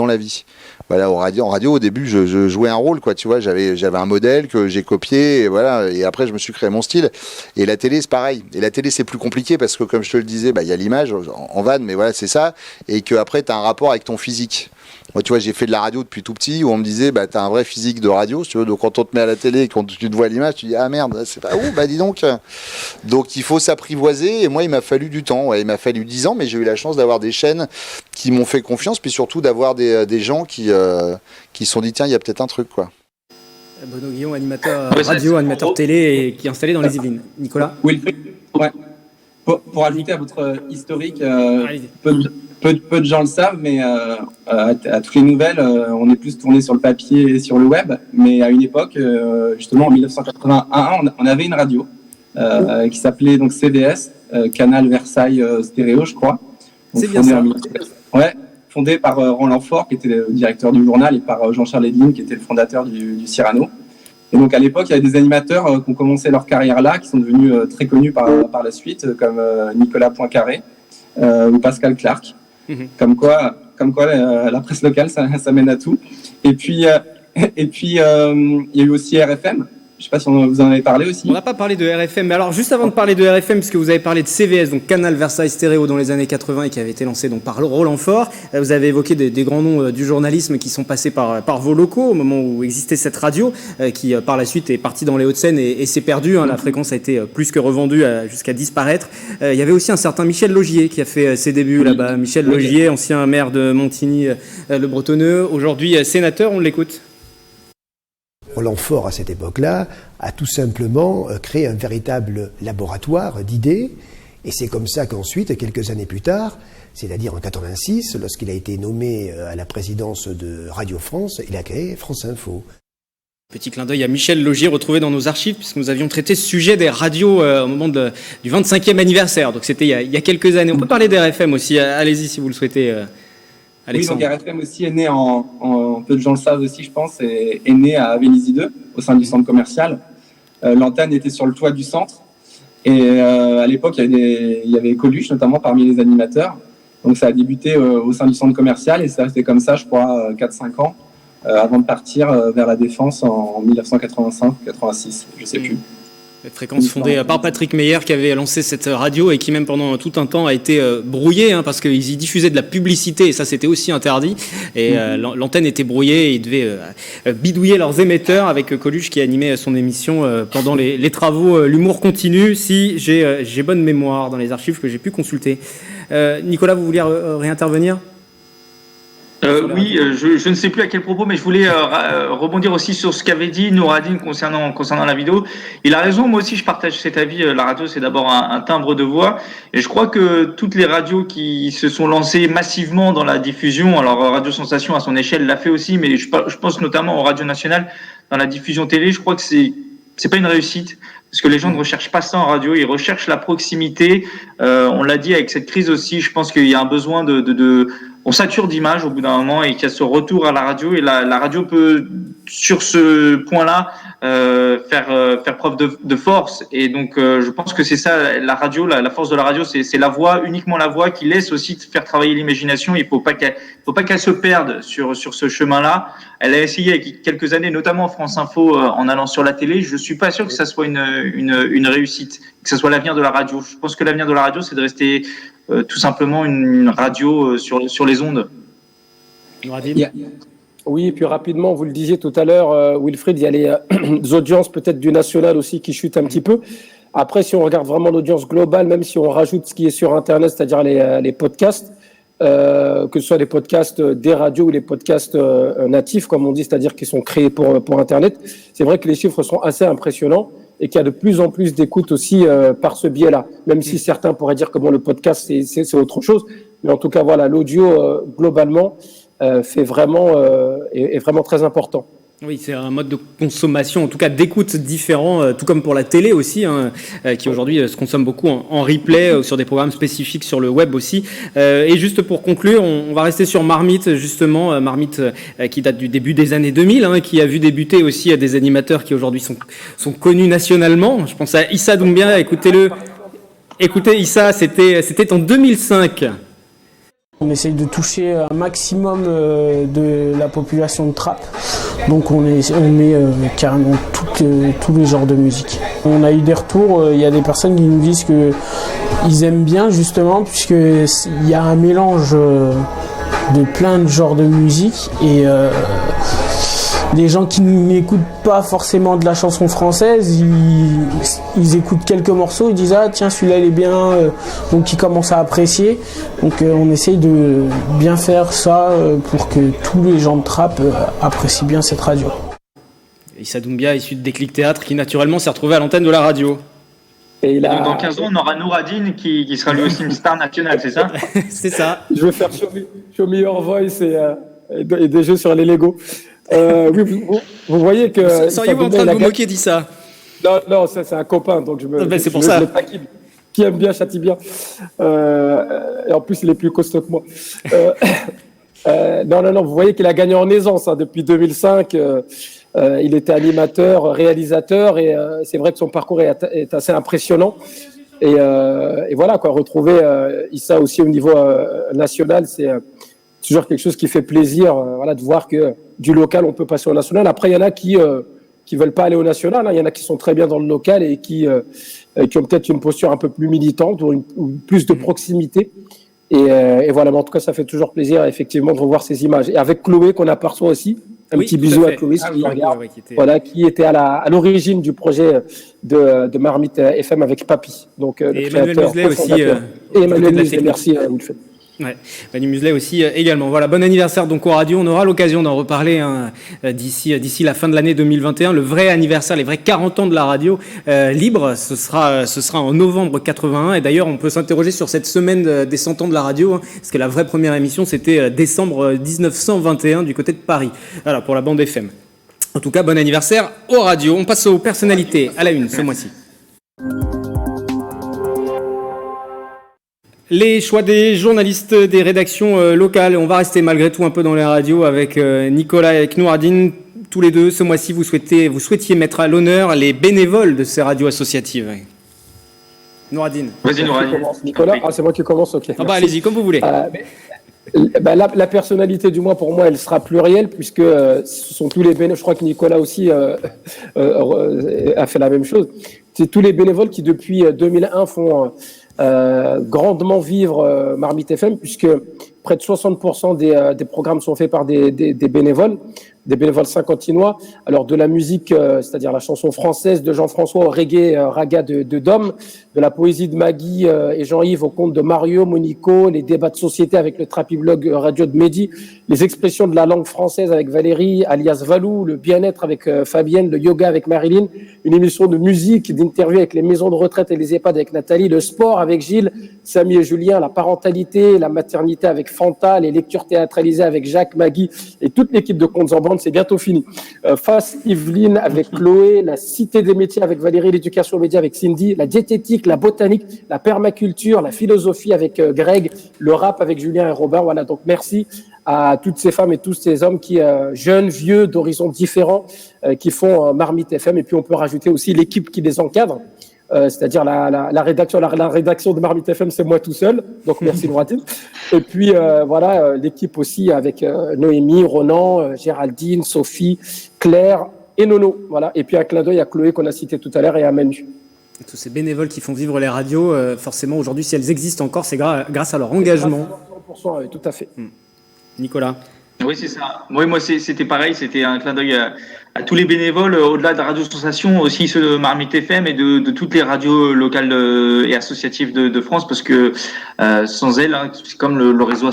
la vie. Voilà, en radio, au début, je jouais un rôle, quoi. Tu vois, j'avais un modèle que j'ai copié, et voilà. Et après, je me suis créé mon style. Et la télé, c'est pareil. Et la télé, c'est plus compliqué parce que, comme je te le disais, il y a l'image en vanne, mais voilà, c'est ça. Et qu'après, tu as un rapport avec ton physique. Moi, tu vois, j'ai fait de la radio depuis tout petit, où on me disait, bah, t'as un vrai physique de radio, si tu veux. Donc, quand on te met à la télé et quand tu te vois à l'image, tu dis, ah merde, c'est pas où, bah, dis donc. Donc, il faut s'apprivoiser. Et moi, il m'a fallu du temps. Ouais, il m'a fallu 10 ans, mais j'ai eu la chance d'avoir des chaînes qui m'ont fait confiance, puis surtout d'avoir des gens qui se sont dit, tiens, il y a peut-être un truc, quoi.
Bruno Guillon, animateur radio, animateur télé, et qui est installé dans les Yvelines. Nicolas ?
Oui, ouais. Pour ajouter à votre historique, peu de gens le savent, mais à toutes les nouvelles, on est plus tourné sur le papier et sur le web. Mais à une époque, justement en 1981, on avait une radio qui s'appelait donc CVS, Canal Versailles Stéréo, je crois. Donc,
c'est bien ça.
Fondé par Roland Faure, qui était le directeur du journal, et par Jean-Charles Edline, qui était le fondateur du Cyrano. Et donc à l'époque, il y avait des animateurs qui ont commencé leur carrière là, qui sont devenus très connus par la suite, comme Nicolas Poincaré ou Pascal Clark. Comme quoi la presse locale, ça mène à tout. Et puis il y a eu aussi RFM. Je ne sais pas si vous en avez parlé aussi.
On n'a pas parlé de RFM, mais alors juste avant de parler de RFM, puisque vous avez parlé de CVS, donc Canal Versailles Stéréo dans les années 80 et qui avait été lancé donc par Roland Faure, vous avez évoqué des grands noms du journalisme qui sont passés par vos locaux au moment où existait cette radio, qui par la suite est partie dans les Hauts-de-Seine et s'est perdue. La fréquence a été plus que revendue jusqu'à disparaître. Il y avait aussi un certain Michel Laugier qui a fait ses débuts là-bas. Michel Laugier, ancien maire de Montigny-le-Bretonneux, aujourd'hui sénateur, on l'écoute.
Roland Faure, à cette époque-là, a tout simplement créé un véritable laboratoire d'idées. Et c'est comme ça qu'ensuite, quelques années plus tard, c'est-à-dire en 86, lorsqu'il a été nommé à la présidence de Radio France, il a créé France Info.
Petit clin d'œil à Michel Laugier, retrouvé dans nos archives, puisque nous avions traité ce sujet des radios au moment du 25e anniversaire. Donc c'était il y a quelques années. On peut parler d'RFM aussi. Allez-y si vous le souhaitez. Alexandre.
Oui, donc RFM aussi est né peu de gens le savent aussi, je pense, est né à Vélizy 2, au sein du centre commercial. L'antenne était sur le toit du centre. Et à l'époque, il y avait Coluche, notamment parmi les animateurs. Donc ça a débuté au sein du centre commercial et ça restait comme ça, je crois, 4-5 ans, avant de partir vers la Défense en 1985-86, je ne sais plus.
Fréquence fondée par Patrick Meyer qui avait lancé cette radio et qui même pendant tout un temps a été brouillée parce qu'ils y diffusaient de la publicité et ça c'était aussi interdit et l'antenne était brouillée et ils devaient bidouiller leurs émetteurs avec Coluche qui animait son émission pendant les travaux. L'humour continue si j'ai bonne mémoire dans les archives que j'ai pu consulter. Nicolas, vous vouliez réintervenir ?
Oui, je ne sais plus à quel propos, mais je voulais rebondir aussi sur ce qu'avait dit Nouradine concernant la vidéo. Il a raison, moi aussi je partage cet avis. La radio, c'est d'abord un timbre de voix. Et je crois que toutes les radios qui se sont lancées massivement dans la diffusion, alors Radio Sensation à son échelle l'a fait aussi, mais je pense notamment aux radios nationales, dans la diffusion télé, je crois que c'est pas une réussite. Parce que les gens ne recherchent pas ça en radio, ils recherchent la proximité. On l'a dit avec cette crise aussi, je pense qu'il y a un besoin on sature d'images au bout d'un moment et qu'il y a ce retour à la radio et la radio peut, sur ce point-là, faire preuve de force. Et donc, je pense que c'est ça, la radio, la force de la radio, c'est la voix, uniquement la voix qui laisse aussi faire travailler l'imagination. Il faut pas qu'elle se perde sur ce chemin-là. Elle a essayé il y a quelques années, notamment France Info, en allant sur la télé. Je suis pas sûr que ça soit une réussite, que ça soit l'avenir de la radio. Je pense que l'avenir de la radio, c'est de rester tout simplement une radio sur les ondes.
Oui, et puis rapidement, vous le disiez tout à l'heure, Wilfried, il y a les audiences peut-être du national aussi qui chutent un petit peu. Après, si on regarde vraiment l'audience globale, même si on rajoute ce qui est sur Internet, c'est-à-dire les podcasts, que ce soit les podcasts des radios ou les podcasts natifs, comme on dit, c'est-à-dire qui sont créés pour Internet, c'est vrai que les chiffres sont assez impressionnants et qu'il y a de plus en plus d'écoute aussi par ce biais-là. Même si certains pourraient dire que bon, le podcast, c'est autre chose. Mais en tout cas, voilà, l'audio, globalement, est vraiment très important.
Oui, c'est un mode de consommation, en tout cas d'écoute différent, tout comme pour la télé aussi, qui aujourd'hui se consomme beaucoup en replay, sur des programmes spécifiques sur le web aussi. Et juste pour conclure, on va rester sur Marmite, justement, Marmite qui date du début des années 2000, qui a vu débuter aussi des animateurs qui aujourd'hui sont connus nationalement. Je pense à Issa Doumbia, écoutez-le. Écoutez Issa, c'était en 2005.
On essaye de toucher un maximum de la population de trap. Donc on met carrément tous les genres de musique. On a eu des retours, il y a des personnes qui nous disent qu'ils aiment bien justement puisqu'il y a un mélange de plein de genres de musique et des gens qui n'écoutent pas forcément de la chanson française, ils écoutent quelques morceaux, ils disent ah tiens celui-là il est bien, donc ils commencent à apprécier. Donc on essaye de bien faire ça pour que tous les gens de Trappes apprécient bien cette radio.
Issa Doumbia, issu de Déclic Théâtre, qui naturellement s'est retrouvé à l'antenne de la radio.
Et donc dans 15 ans, on aura Nouradine qui sera lui aussi une star nationale, c'est ça?
C'est ça.
Je vais faire Show Me Your Voice et des jeux sur les Lego. Oui, vous voyez que...
Seriez-vous en train de vous moquer d'Issa?
Non, ça, c'est un copain, donc
c'est pour ça.
Qui aime bien, châtie bien. Et en plus, il est plus costaud que moi. Non, vous voyez qu'il a gagné en aisance depuis 2005. Il était animateur, réalisateur, et c'est vrai que son parcours est assez impressionnant. Et voilà, quoi, retrouver Issa aussi au niveau national, c'est toujours quelque chose qui fait plaisir, voilà, de voir que du local, on peut passer au national. Après, il y en a qui veulent pas aller au national, hein. Il y en a qui sont très bien dans le local et qui ont peut-être une posture un peu plus militante ou plus de proximité. Et voilà, mais en tout cas, ça fait toujours plaisir, effectivement, de revoir ces images. Et avec Chloé, qu'on aperçoit aussi, un petit bisou à Chloé, qui était à l'origine du projet de Marmite FM avec Papy. Donc,
et Emmanuel Muselet aussi.
Et Emmanuel Muselet, merci à vous.
Ouais, Manu Muselet aussi également. Voilà, bon anniversaire donc aux radios. On aura l'occasion d'en reparler d'ici la fin de l'année 2021. Le vrai anniversaire, les vrais 40 ans de la radio libre, ce sera en novembre 81. Et d'ailleurs, on peut s'interroger sur cette semaine des 100 ans de la radio, hein, parce que la vraie première émission, c'était décembre 1921 du côté de Paris. Voilà, pour la bande FM. En tout cas, bon anniversaire aux radios. On passe aux personnalités à la une ce mois-ci. Les choix des journalistes des rédactions locales. On va rester malgré tout un peu dans les radios avec Nicolas et avec Nouradine. Tous les deux, ce mois-ci, vous souhaitiez mettre à l'honneur les bénévoles de ces radios associatives. Nouradine.
Vas-y, Nouradine.
Nicolas, c'est moi qui commence, ok.
Allez-y, comme vous voulez.
La personnalité du mois, pour moi, elle sera plurielle, puisque ce sont tous les bénévoles. Je crois que Nicolas aussi a fait la même chose. C'est tous les bénévoles qui, depuis 2001, font grandement vivre Marmite FM, puisque près de 60% des programmes sont faits par des bénévoles saint-quentinois. Alors de la musique, c'est-à-dire la chanson française de Jean-François au reggae, raga de Dom, de la poésie de Maggie et Jean-Yves au conte de Mario, Monico, les débats de société avec le Trappy Blog radio de Mehdi, les expressions de la langue française avec Valérie, alias Valou, le bien-être avec Fabienne, le yoga avec Marilyn, une émission de musique, d'interview avec les maisons de retraite et les EHPAD avec Nathalie, le sport avec Gilles, Samy et Julien, la parentalité, la maternité avec Fanta, les lectures théâtralisées avec Jacques, Maggie et toute l'équipe de Contes en Bande, c'est bientôt fini. Face Yveline avec Chloé, la Cité des métiers avec Valérie, l'éducation aux médias avec Cindy, la diététique, la botanique, la permaculture, la philosophie avec Greg, le rap avec Julien et Robin. Voilà, donc merci à toutes ces femmes et tous ces hommes qui, jeunes, vieux, d'horizons différents, qui font Marmite FM. Et puis on peut rajouter aussi l'équipe qui les encadre. C'est-à-dire la rédaction de Marmite FM, c'est moi tout seul, donc merci Nouradine. Et puis voilà, l'équipe aussi avec Noémie, Ronan, Géraldine, Sophie, Claire et Nono. Voilà. Et puis un clin d'œil à Chloé qu'on a cité tout à l'heure et à Manu.
Et tous ces bénévoles qui font vivre les radios, forcément aujourd'hui, si elles existent encore, c'est grâce à leur engagement.
100%, oui, tout à fait.
Nicolas.
Oui, c'est ça. Oui, moi, c'était pareil. C'était un clin d'œil à tous les bénévoles, au-delà de la Radio Sensation, aussi ceux de Marmite FM et de toutes les radios locales et associatives de France, parce que sans elles, hein, c'est comme le réseau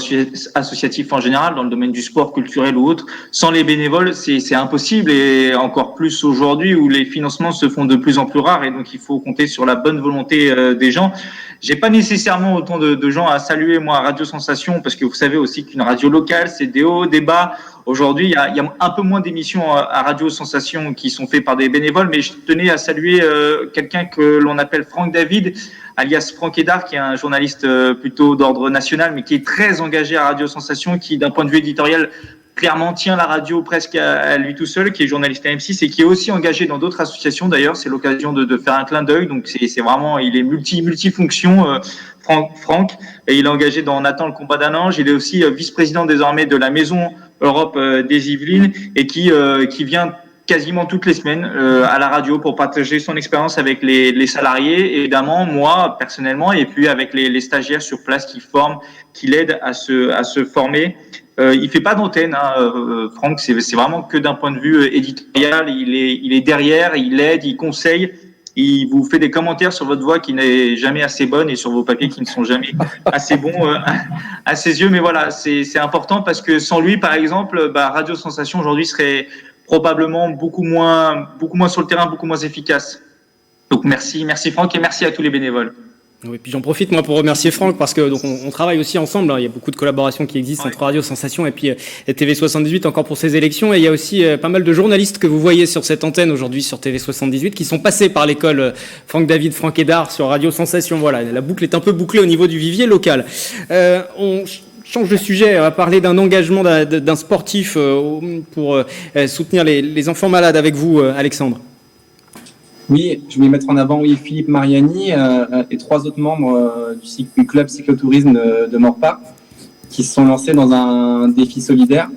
associatif en général, dans le domaine du sport, culturel ou autre, sans les bénévoles, c'est impossible, et encore plus aujourd'hui où les financements se font de plus en plus rares, et donc il faut compter sur la bonne volonté des gens. J'ai pas nécessairement autant de gens à saluer, moi, à Radio Sensation, parce que vous savez aussi qu'une radio locale, c'est des hauts, des bas. Aujourd'hui, il y a un peu moins d'émissions à Radio Sensation qui sont faites par des bénévoles, mais je tenais à saluer quelqu'un que l'on appelle Franck David, alias Franck Hédard, qui est un journaliste plutôt d'ordre national, mais qui est très engagé à Radio Sensation, qui, d'un point de vue éditorial, clairement tient la radio presque à lui tout seul, qui est journaliste à M6 et qui est aussi engagé dans d'autres associations. D'ailleurs, c'est l'occasion de faire un clin d'œil. Donc c'est vraiment, il est multifonction, Franck, et il est engagé dans Nathan le combat d'un ange. Il est aussi vice-président désormais de la Maison Europe des Yvelines et qui vient quasiment toutes les semaines à la radio pour partager son expérience avec les salariés, évidemment, moi personnellement, et puis avec les stagiaires sur place qui forment, qui l'aident à se former. Il fait pas d'antenne, Franck. C'est vraiment que d'un point de vue éditorial. Il est derrière, il aide, il conseille. Il vous fait des commentaires sur votre voix qui n'est jamais assez bonne et sur vos papiers qui ne sont jamais assez bons à ses yeux. Mais voilà, c'est important parce que sans lui, par exemple, Radio Sensation aujourd'hui serait probablement beaucoup moins sur le terrain, beaucoup moins efficace. Donc merci Franck et merci à tous les bénévoles.
Oui, puis j'en profite moi pour remercier Franck parce que donc on travaille aussi ensemble. Il y a beaucoup de collaborations qui existent entre Radio Sensation et puis TV78 encore pour ces élections. Et il y a aussi pas mal de journalistes que vous voyez sur cette antenne aujourd'hui sur TV78 qui sont passés par l'école Franck David, Franck Hédard sur Radio Sensation. Voilà, la boucle est un peu bouclée au niveau du vivier local. On change de sujet, on va parler d'un engagement d'un sportif pour soutenir les enfants malades avec vous, Alexandre.
Oui, je voulais mettre en avant Philippe Mariani et 3 autres membres du club cyclotourisme de Maurepas qui se sont lancés dans un défi solidaire.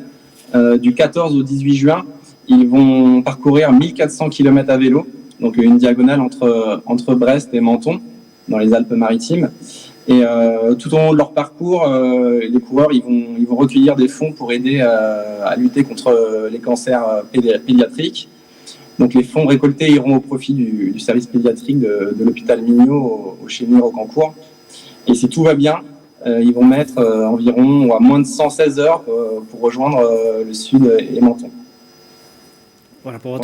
Du 14 au 18 juin, ils vont parcourir 1400 km à vélo, donc une diagonale entre Brest et Menton, dans les Alpes-Maritimes. Et tout au long de leur parcours, les coureurs ils vont recueillir des fonds pour aider à lutter contre les cancers pédiatriques. Donc les fonds récoltés iront au profit du service pédiatrique de l'hôpital Mignot au Chénier au Cancourt. Et si tout va bien, ils vont mettre environ à moins de 116 heures pour rejoindre le sud et Menton.
Voilà pour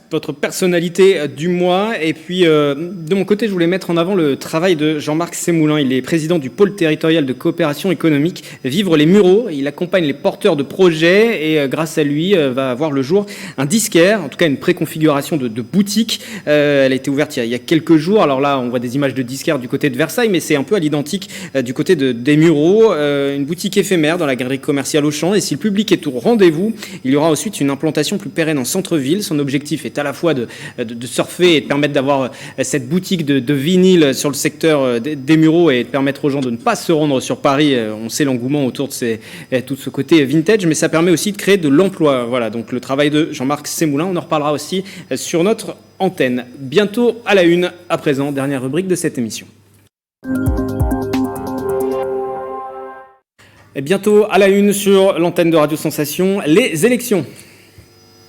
votre personnalité du mois. Et puis, de mon côté, je voulais mettre en avant le travail de Jean-Marc Sémoulin. Il est président du pôle territorial de coopération économique Vivre les Mureaux. Il accompagne les porteurs de projets et grâce à lui, va avoir le jour un disquaire, en tout cas une préconfiguration de boutique. Elle a été ouverte il y a quelques jours. Alors là, on voit des images de disquaire du côté de Versailles, mais c'est un peu à l'identique du côté des Mureaux. Une boutique éphémère dans la galerie commerciale Auchan. Et si le public est au rendez-vous, il y aura ensuite une implantation plus pérenne en centre-ville. Son objectif est à la fois de surfer et de permettre d'avoir cette boutique de vinyle sur le secteur des Mureaux et de permettre aux gens de ne pas se rendre sur Paris. On sait l'engouement autour de tout ce côté vintage, mais ça permet aussi de créer de l'emploi. Voilà, donc le travail de Jean-Marc Sémoulin, on en reparlera aussi sur notre antenne. Bientôt à la une, à présent, dernière rubrique de cette émission. Et bientôt à la une sur l'antenne de Radio Sensation, les élections.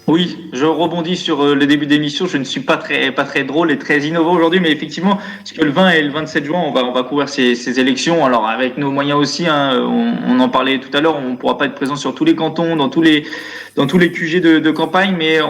Oui, je rebondis sur le début d'émission. Je ne suis pas très drôle et très innovant aujourd'hui, mais effectivement, parce que le 20 et le 27 juin, on va couvrir ces élections. Alors avec nos moyens aussi, on en parlait tout à l'heure, on ne pourra pas être présent sur tous les cantons, dans tous les QG de campagne, mais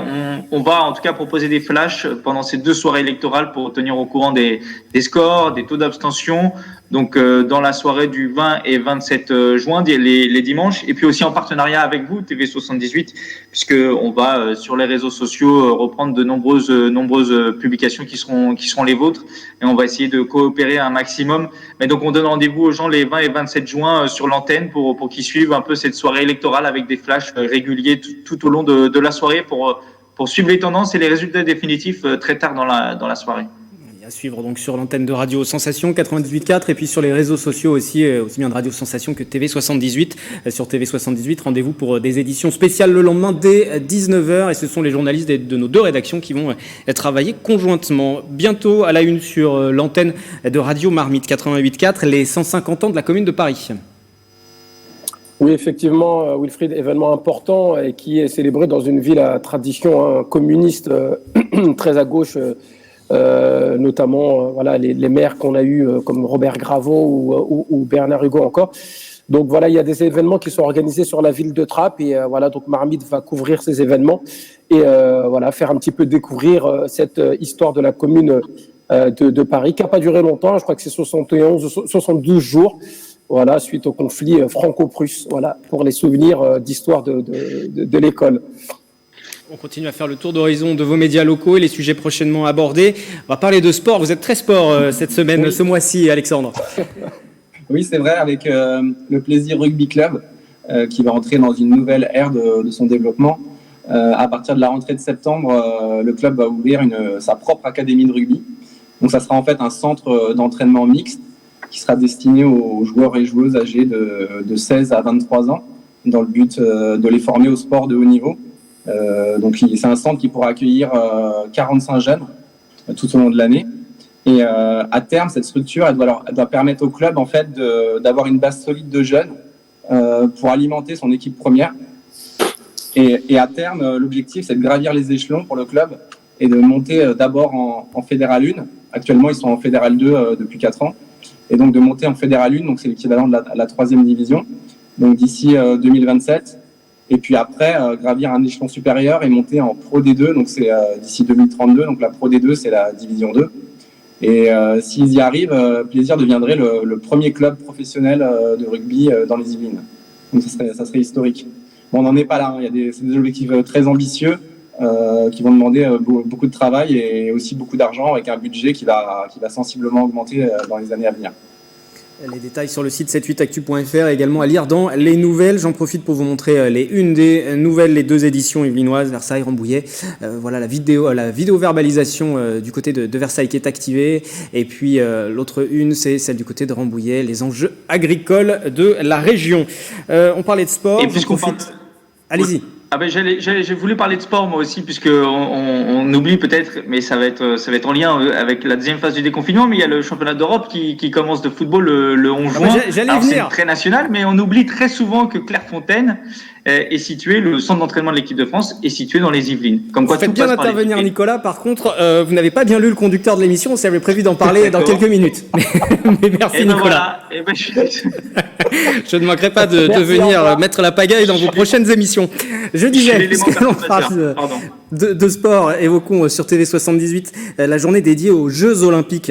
on va en tout cas proposer des flashs pendant ces 2 soirées électorales pour tenir au courant des scores, des taux d'abstention. Donc dans la soirée du 20 et 27 juin, les dimanches, et puis aussi en partenariat avec vous, TV78, puisque on va sur les réseaux sociaux reprendre de nombreuses publications qui seront les vôtres, et on va essayer de coopérer un maximum. Mais donc on donne rendez-vous aux gens les 20 et 27 juin sur l'antenne pour qu'ils suivent un peu cette soirée électorale avec des flashs réguliers tout au long de la soirée pour suivre les tendances et les résultats définitifs très tard dans la soirée.
À suivre donc sur l'antenne de Radio Sensation 98.4 et puis sur les réseaux sociaux aussi bien de Radio Sensation que TV78. Sur TV78, rendez-vous pour des éditions spéciales le lendemain dès 19h et ce sont les journalistes de nos 2 rédactions qui vont travailler conjointement. Bientôt à la une sur l'antenne de Radio Marmite 88.4, les 150 ans de la Commune de Paris.
Oui, effectivement, Wilfried, événement important et qui est célébré dans une ville à tradition communiste très à gauche. Notamment voilà les maires qu'on a eu comme Robert Graveau ou Bernard Hugo encore. Donc voilà, il y a des événements qui sont organisés sur la ville de Trappes et voilà, donc Marmite va couvrir ces événements et voilà, faire un petit peu découvrir cette histoire de la commune de Paris qui n'a pas duré longtemps. Je crois que c'est 72 jours. Voilà, suite au conflit franco-prusse. Voilà, pour les souvenirs d'histoire de l'école.
On continue à faire le tour d'horizon de vos médias locaux et les sujets prochainement abordés. On va parler de sport. Vous êtes très sport cette semaine, oui. Ce mois-ci, Alexandre.
Oui, c'est vrai, avec le Plaisir Rugby Club qui va entrer dans une nouvelle ère de son développement. À partir de la rentrée de septembre, le club va ouvrir sa propre académie de rugby. Donc, ça sera en fait un centre d'entraînement mixte qui sera destiné aux joueurs et joueuses âgés de 16 à 23 ans dans le but de les former au sport de haut niveau. Donc c'est un centre qui pourra accueillir 45 jeunes tout au long de l'année et à terme cette structure elle doit permettre au club en fait d'avoir une base solide de jeunes pour alimenter son équipe première. Et à terme, l'objectif, c'est de gravir les échelons pour le club et de monter d'abord en Fédéral 1. Actuellement, ils sont en Fédéral 2 depuis 4 ans. Et donc de monter en Fédéral 1, donc c'est l'équivalent de la 3e division, donc d'ici 2027. Et puis après, gravir un échelon supérieur et monter en Pro D2, donc c'est d'ici 2032. Donc la Pro D2, c'est la division 2. Et s'ils y arrivent, Plaisir deviendrait le premier club professionnel de rugby dans les Yvelines. Donc ça serait historique. Bon, on n'en est pas là, hein. C'est des objectifs très ambitieux qui vont demander beaucoup de travail et aussi beaucoup d'argent avec un budget qui va sensiblement augmenter dans les années à venir.
Les détails sur le site 78actu.fr, également à lire dans les nouvelles. J'en profite pour vous montrer les unes des nouvelles, les 2 éditions yvelinoises, Versailles, Rambouillet. Voilà la vidéo verbalisation du côté de Versailles qui est activée. Et puis l'autre une, c'est celle du côté de Rambouillet, les enjeux agricoles de la région. On parlait de sport.
Et puisqu'on parle...
Allez-y.
Ah ben j'ai voulu parler de sport moi aussi, puisque on oublie peut-être, mais ça va être en lien avec la deuxième phase du déconfinement, mais il y a le championnat d'Europe qui commence de football le 11 juin. Alors c'est très national, mais on oublie très souvent que Clairefontaine est situé, le centre d'entraînement de l'équipe de France est situé dans les Yvelines. Comme quoi,
vous faites bien d'intervenir, Nicolas. Par contre, vous n'avez pas bien lu le conducteur de l'émission. On s'avait prévu d'en parler dans quelques minutes. Mais merci, Nicolas.
Voilà.
Je ne manquerai pas de venir mettre la pagaille dans vos prochaines émissions. Je disais, puisque l'on parle de sport, évoquons sur TV78 la journée dédiée aux Jeux Olympiques.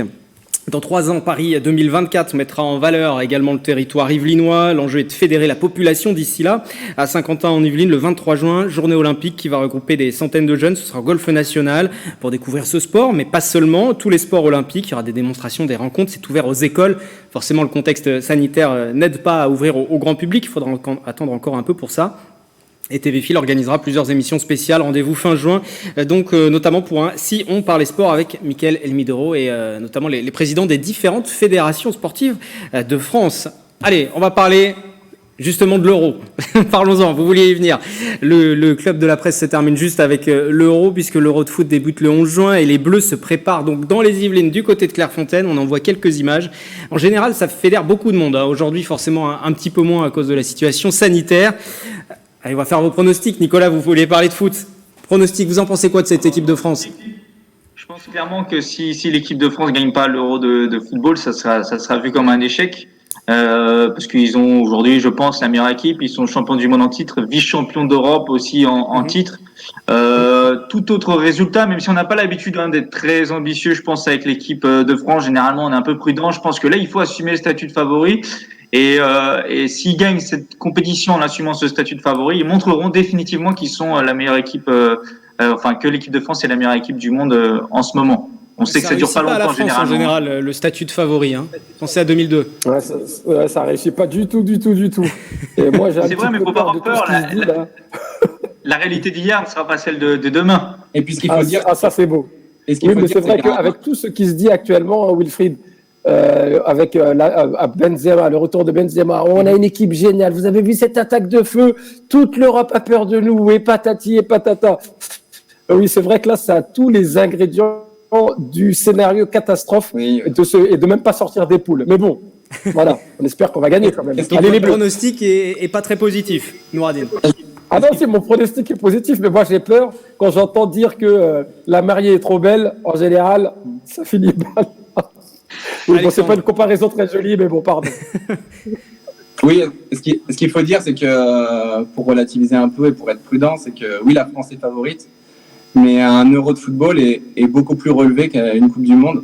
Dans 3 ans, Paris 2024 mettra en valeur également le territoire yvelinois. L'enjeu est de fédérer la population d'ici là. À Saint-Quentin en Yvelines, le 23 juin, journée olympique qui va regrouper des centaines de jeunes. Ce sera golf national pour découvrir ce sport, mais pas seulement. Tous les sports olympiques, il y aura des démonstrations, des rencontres. C'est ouvert aux écoles. Forcément, le contexte sanitaire n'aide pas à ouvrir au grand public. Il faudra attendre encore un peu pour ça. Et TVFil organisera plusieurs émissions spéciales, rendez-vous fin juin, donc notamment pour un Si on parlait sport avec Mickaël Elmidoro et notamment les présidents des différentes fédérations sportives de France. Allez, on va parler justement de l'Euro. Parlons-en, vous vouliez y venir. Le club de la presse se termine juste avec l'Euro, puisque l'Euro de foot débute le 11 juin et les Bleus se préparent donc dans les Yvelines du côté de Clairefontaine. On en voit quelques images. En général, ça fédère beaucoup de monde. Aujourd'hui, forcément, un petit peu moins à cause de la situation sanitaire. Allez, on va faire vos pronostics. Nicolas, vous vouliez parler de foot. Pronostics, vous en pensez quoi de cette équipe de France ?
Je pense clairement que si l'équipe de France gagne pas l'Euro de football, ça sera vu comme un échec. Parce qu'ils ont aujourd'hui, je pense, la meilleure équipe. Ils sont champions du monde en titre, vice-champions d'Europe aussi en titre. Tout autre résultat, même si on n'a pas l'habitude d'être très ambitieux, je pense, avec l'équipe de France, généralement on est un peu prudent. Je pense que là, il faut assumer le statut de favori. Et s'ils gagnent cette compétition en assumant ce statut de favori, ils montreront définitivement qu'ils sont la meilleure équipe, que l'équipe de France est la meilleure équipe du monde en ce moment. On sait que ça dure pas longtemps
en général, le statut de favori. Hein. Pensez à 2002.
Ça réussit pas du tout. Et moi,
c'est vrai, mais faut pas avoir peur. La réalité d'hier ne sera pas celle de demain.
Et puis ce qu'il faut dire,
ça c'est beau. Mais c'est vrai qu'avec tout ce qui se dit actuellement, Wilfried, avec Benzema, le retour de Benzema, on a une équipe géniale. Vous avez vu cette attaque de feu, toute l'Europe a peur de nous, et patati et patata. Oui, c'est vrai que là, ça a tous les ingrédients du scénario catastrophe et de même pas sortir des poules. Mais bon, voilà, on espère qu'on va gagner quand même.
Allez, le pronostic est pas très positif, Nouradine.
Ah non, si, mon pronostic est positif, mais moi j'ai peur quand j'entends dire que la mariée est trop belle. En général, ça finit mal. Oui, bon, c'est pas une comparaison très jolie, mais bon, pardon.
Oui, ce qu'il faut dire, c'est que pour relativiser un peu et pour être prudent, c'est que oui, la France est favorite, mais un Euro de football est beaucoup plus relevé qu'une Coupe du Monde,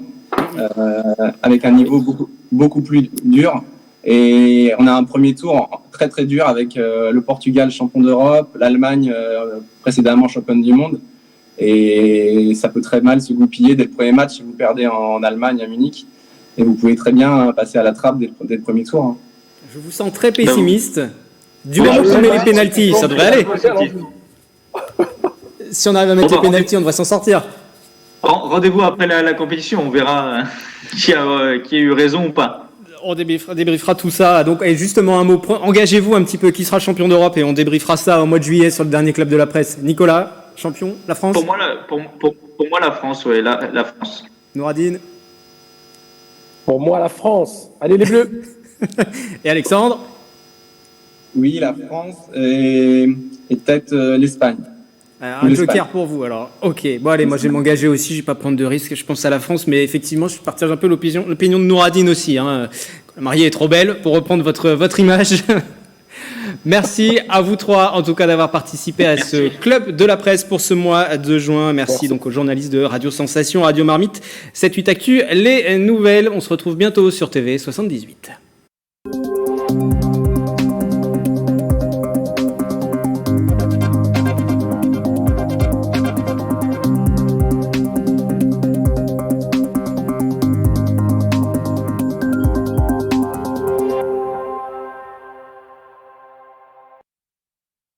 avec un niveau beaucoup plus dur. Et on a un premier tour très très dur avec le Portugal champion d'Europe, l'Allemagne précédemment championne du monde. Et ça peut très mal se goupiller dès le premier match si vous perdez en Allemagne à Munich. Et vous pouvez très bien passer à la trappe dès le premier tour. Hein.
Je vous sens très pessimiste. Du moment qu'on met les pénaltys, ça devrait aller. Si on arrive à mettre les pénaltys, on devrait s'en sortir.
Rendez-vous après la compétition, on verra qui a eu raison ou pas.
On débriefera tout ça. Donc, et justement, un mot, engagez-vous un petit peu, qui sera champion d'Europe, et on débriefera ça au mois de juillet sur le dernier club de la presse. Nicolas, champion, la France ?
Pour moi, la France, oui, la France.
Nouradine ?
Pour moi, la France. Allez, les Bleus.
Et Alexandre ?
Oui, la France et peut-être l'Espagne.
Un joker pour vous, alors. Ok, bon allez, moi je vais m'engager aussi, je vais pas prendre de risques, je pense à la France, mais effectivement, je partage un peu l'opinion de Nouradine aussi. Hein. La mariée est trop belle, pour reprendre votre image. Merci à vous trois, en tout cas, d'avoir participé à ce club de la presse pour ce mois de juin. Merci donc aux journalistes de Radio Sensation, Radio Marmite, 7-8 Actu, les nouvelles. On se retrouve bientôt sur TV 78.